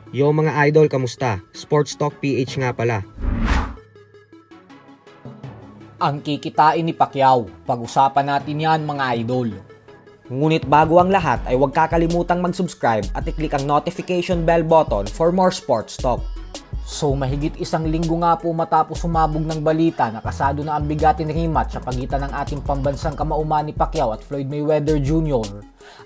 Yo mga idol, kamusta? Sports Talk PH nga pala. Ang kikitain ni Pacquiao. Pag-usapan natin yan mga idol. Ngunit bago ang lahat ay huwag kakalimutang mag-subscribe at i-click ang notification bell button for more sports talk. So mahigit isang linggo nga po matapos sumabog ng balita na kasado na ang bigatin rematch sa pagitan ng ating pambansang kamauman ni Pacquiao at Floyd Mayweather Jr.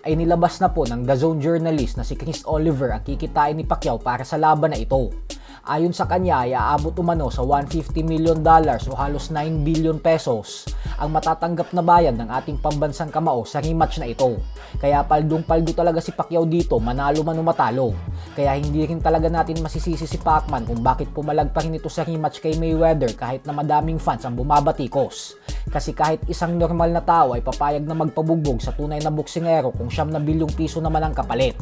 ay nilabas na po ng DAZN journalist na si Chris Oliver ang kikitain ni Pacquiao para sa laban na ito. Ayon sa kanya ay aabot umano sa $150 million o halos 9 billion pesos ang matatanggap na bayad ng ating pambansang kamao sa rematch na ito. Kaya paldong-paldo talaga si Pacquiao dito, manalo man o matalo. Kaya hindi rin talaga natin masisisi si Pacman kung bakit pumalag pa rin ito sa rematch kay Mayweather kahit na madaming fans ang bumabatikos. Kasi kahit isang normal na tao ay papayag na magpabugbog sa tunay na boksingero kung ₱9 bilyong naman ang kapalit.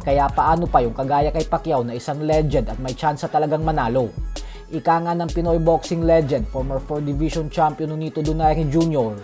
Kaya paano pa yung kagaya kay Pacquiao na isang legend at may tsansa talagang manalo. Ika nga ng Pinoy boxing legend, former 4 division champion Nonito Donaire Jr.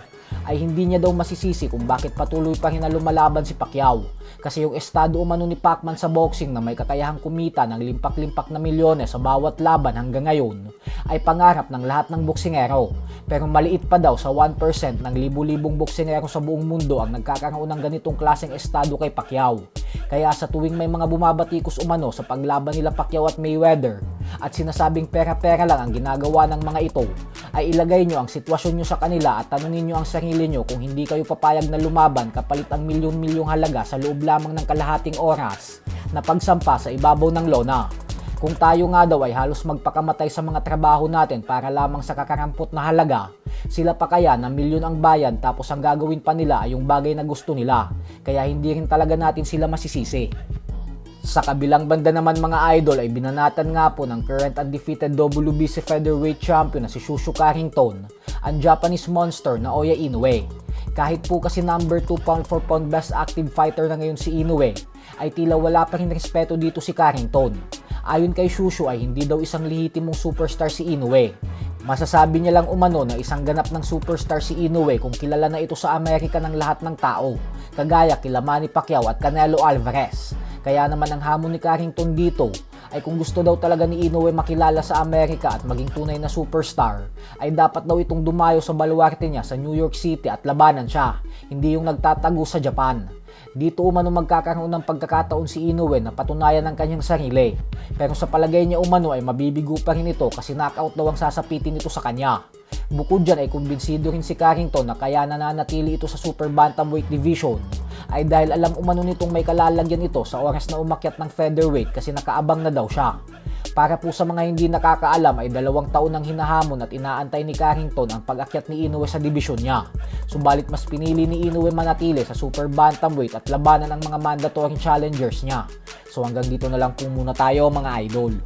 ay hindi niya daw masisisi kung bakit patuloy pa rin na lumalaban si Pacquiao. Kasi yung estado umano ni Pacman sa boxing na may kakayahang kumita ng limpak-limpak na milyones sa bawat laban hanggang ngayon ay pangarap ng lahat ng boksingero. Pero maliit pa daw sa 1% ng libu-libong boksingero sa buong mundo ang nagkakaroon ng ganitong klaseng estado kay Pacquiao. Kaya sa tuwing may mga bumabatikos umano sa paglaban nila Pacquiao at Mayweather at sinasabing pera-pera lang ang ginagawa ng mga ito, ay ilagay nyo ang sitwasyon nyo sa kanila at tanungin nyo ang sarili nyo kung hindi kayo papayag na lumaban kapalit ang milyon-milyong halaga sa loob lamang ng kalahating oras na pagsampa sa ibabaw ng lona. Kung tayo nga daw ay halos magpakamatay sa mga trabaho natin para lamang sa kakarampot na halaga, sila pa kaya na milyon ang bayan tapos ang gagawin pa nila ay yung bagay na gusto nila, kaya hindi rin talaga natin sila masisisi. Sa kabilang banda naman mga idol ay binanatan nga po ng current undefeated WBC featherweight champion na si Shushu Carrington, ang Japanese monster na Oya Inoue. Kahit po kasi number 2 pound for pound best active fighter na ngayon si Inoue, ay tila wala pa rin respeto dito si Carrington. Ayon kay Shushu ay hindi daw isang lehitimong superstar si Inoue. Masasabi niya lang umano na isang ganap ng superstar si Inoue kung kilala na ito sa Amerika ng lahat ng tao, kagaya kila Manny Pacquiao at Canelo Alvarez. Kaya naman ang hamon ni Carrington dito ay kung gusto daw talaga ni Inoue makilala sa Amerika at maging tunay na superstar, ay dapat daw itong dumayo sa baluarte niya sa New York City at labanan siya, hindi yung nagtatago sa Japan. Dito umano magkakaroon ng pagkakataon si Inoue na patunayan ang kanyang sarili. Pero sa palagay niya umano ay mabibigo pa rin ito kasi knockout daw ang sasapitin nito sa kanya. Bukod dyan ay kumbinsido rin si Carrington na kaya nananatili ito sa super bantamweight division ay dahil alam umano nitong may kalalagyan ito sa oras na umakyat ng featherweight kasi nakaabang na daw siya. Para po sa mga hindi nakakaalam ay 2 taon nang hinahamon at inaantay ni Carrington ang pag-akyat ni Inoue sa dibisyon niya. Subalit mas pinili ni Inoue manatili sa super bantamweight at labanan ang mga mandatory challengers niya. So hanggang dito na lang po muna tayo mga idol.